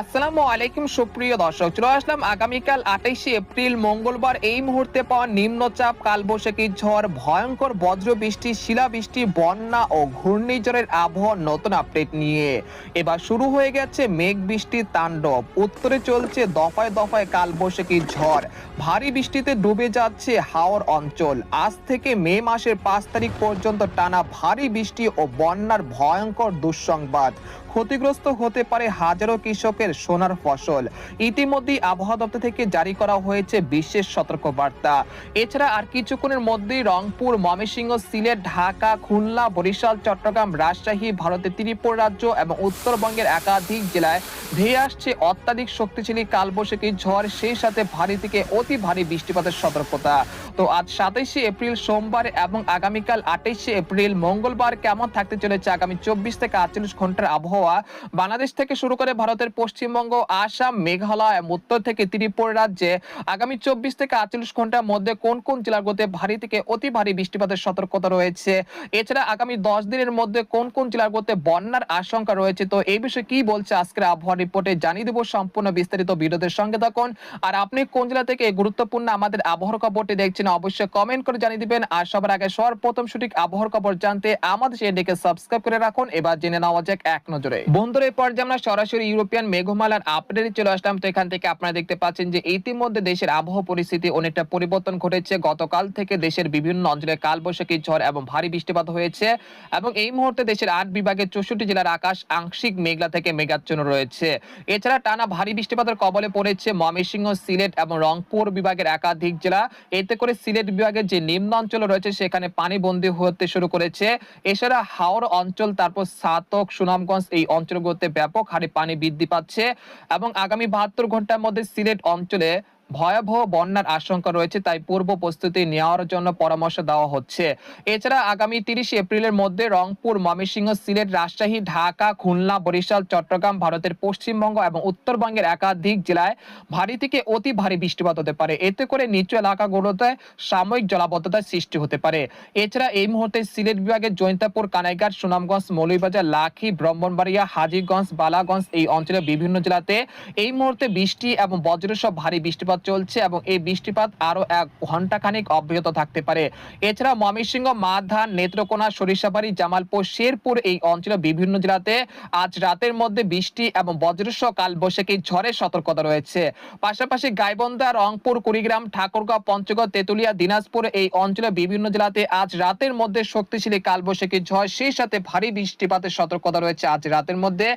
আসসালামু আলাইকুম সুপ্রিয় দর্শক, চলে আসলাম আগামীকাল 28শে এপ্রিল মঙ্গলবার এই মুহূর্তে পাওয়া নিম্নচাপ, কালবৈশাখী ঝড়, ভয়ঙ্কর বজ্রবৃষ্টি, শিলাবৃষ্টি, বন্যা ও ঘূর্ণিঝড়ের আবহাওয়ার নতুন আপডেট নিয়ে। এবার শুরু হয়ে গেছে মেঘ বৃষ্টির তাণ্ডব। উত্তরে চলছে দফায় দফায় কালবৈশাখী ঝড়, ভারী বৃষ্টিতে ডুবে যাচ্ছে হাওর অঞ্চল। আজ থেকে মে মাসের 5 তারিখ পর্যন্ত টানা ভারী বৃষ্টি ও বন্যার ভয়ঙ্কর দুঃসংবাদ। ক্ষতিগ্রস্ত হতে পারে হাজারো কৃষকের সোনার ফসল। ইতিমধ্যেই আবহাওয়া দপ্তর থেকে জারি করা হয়েছে বিশেষ সতর্কবার্তা। এছাড়া আর কিছুক্ষণের মধ্যেই রংপুর, ময়মনসিংহ, সিলেট, ঢাকা, খুলনা, বরিশাল, চট্টগ্রাম, রাজশাহী, ভারতের ত্রিপুরা রাজ্য এবং উত্তরবঙ্গের একাধিক জেলায় ধেয়ে আসছে অত্যাধিক শক্তিশালী কালবৈশাখী ঝড়, সেই সাথে ভারী থেকে অতি ভারী বৃষ্টিপাতের সতর্কতা। তো আজ 27শে এপ্রিল সোমবার এবং আগামীকাল 28শে এপ্রিল মঙ্গলবার কেমন থাকতে চলেছে আগামী 24 থেকে 48 ঘন্টার আবহাওয়া বাংলাদেশ থেকে শুরু করে ভারতের পশ্চিমবঙ্গ, আসাম, মেঘালয় এবং উত্তর থেকে ত্রিপুরা রাজ্যে আগামী 24 থেকে 48 ঘন্টার মধ্যে কোন কোন জেলাগুলোতে ভারী থেকে অতি ভারী বৃষ্টিপাতের সতর্কতা রয়েছে। এছাড়া আগামী 10 দিনের মধ্যে কোন কোন জেলাগুলোতে বন্যার আশঙ্কা রয়েছে। তো এই বিষয়ে কি বলছে আজকের আবহাওয়া রিপোর্টে জানিয়ে দেব সম্পূর্ণ বিস্তারিত। ভিডিওদের সঙ্গে থাকুন। আর আপনি কোন জেলা থেকে গুরুত্বপূর্ণ আমাদের আবহাওয়ার খবরটি দেখছেন অবশ্যই কমেন্ট করে জানিয়ে দিবেন। আর সবার আগে সর্বপ্রথম সঠিক আবহাওয়ার খবর জানতে আমাদের চ্যানেলটিকে সাবস্ক্রাইব করে রাখুন। এবার জেনে নেওয়া যাক এক নজরে। বন্ধুরা, এই পর্যায়ে আমরা সরাসরি ইউরোপিয়ান মেঘমালার আপডেটে চলে আসলাম। তো এখান থেকে আপনারা দেখতে পাচ্ছেন যে ইতিমধ্যে দেশের আবহাওয়া পরিস্থিতি অনেকটা পরিবর্তন ঘটেছে। গতকাল থেকে দেশের বিভিন্ন অঞ্চলে কালবৈশাখী ঝড় এবং ভারী বৃষ্টিপাত হয়েছে এবং এই মুহূর্তে দেশের 8 বিভাগের 64 জেলার আকাশ আংশিক মেঘলা থেকে মেঘাচ্ছন্ন রয়েছে। এছাড়া টানা ভারী বৃষ্টিপাতের কবলে পড়েছে ময়মনসিংহ, সিলেট এবং রংপুর বিভাগের একাধিক জেলা। এতে করে সিলেট বিভাগের যে নিম্ন অঞ্চল রয়েছে সেখানে পানিবন্দী হতে শুরু করেছে। এছাড়া হাওর অঞ্চল, তারপর সাতক, সুনামগঞ্জ এই অঞ্চলগুলোতে ব্যাপক হারে পানি বৃদ্ধি পাচ্ছে এবং আগামী 72 ঘন্টার মধ্যে সিলেট অঞ্চলে ভয়াবহ বন্যার আশঙ্কা রয়েছে, তাই পূর্ব প্রস্তুতি নেওয়ার জন্য পরামর্শ দেওয়া হচ্ছে। এছাড়া আগামী 30 এপ্রিলের মধ্যে রংপুর, ময়মনসিংহ, সিলেট, রাজশাহী, ঢাকা, খুলনা, বরিশাল, চট্টগ্রাম, ভারতের পশ্চিমবঙ্গ এবং উত্তরবঙ্গের একাধিক জেলায় ভারী থেকে অতি ভারী বৃষ্টিপাত হতে পারে। এতে করে নিচু এলাকাগুলোতে সাময়িক জলাবদ্ধতার সৃষ্টি হতে পারে। এছাড়া এই মুহূর্তে সিলেট বিভাগের জৈন্তাপুর, কানাইঘাট, সুনামগঞ্জ, মৌলভীবাজার, লাখি, ব্রাহ্মণবাড়িয়া, হাজীগঞ্জ, বালাগঞ্জ এই অঞ্চলের বিভিন্ন জেলাতে এই মুহূর্তে বৃষ্টি এবং বজ্রসহ ভারী বৃষ্টিপাত চলছে এবং এই বৃষ্টিপাত আরো 1 ঘন্টা খানিক অব্যাহত থাকতে পারে। এছাড়া ময়মনসিংহ, মাধান, নেত্রকোনা, সরিষাবাড়ি, জামালপুর, শেরপুর এই অঞ্চলের বিভিন্ন জেলাতে আজ রাতের মধ্যে বৃষ্টি এবং বজ্রসহ কালবৈশাখী ঝড়ের সতর্কতা রয়েছে। পাশাপাশি গাইবান্ধা, রংপুর, কুড়িগ্রাম, ঠাকুরগাঁও, পঞ্চগড়, তেতুলিয়া, দিনাজপুর এই অঞ্চলের বিভিন্ন জেলাতে আজ রাতের মধ্যে শক্তিশালী কালবৈশাখী ঝড়, সেই সাথে ভারী বৃষ্টিপাতের সতর্কতা রয়েছে আজ রাতের মধ্যে।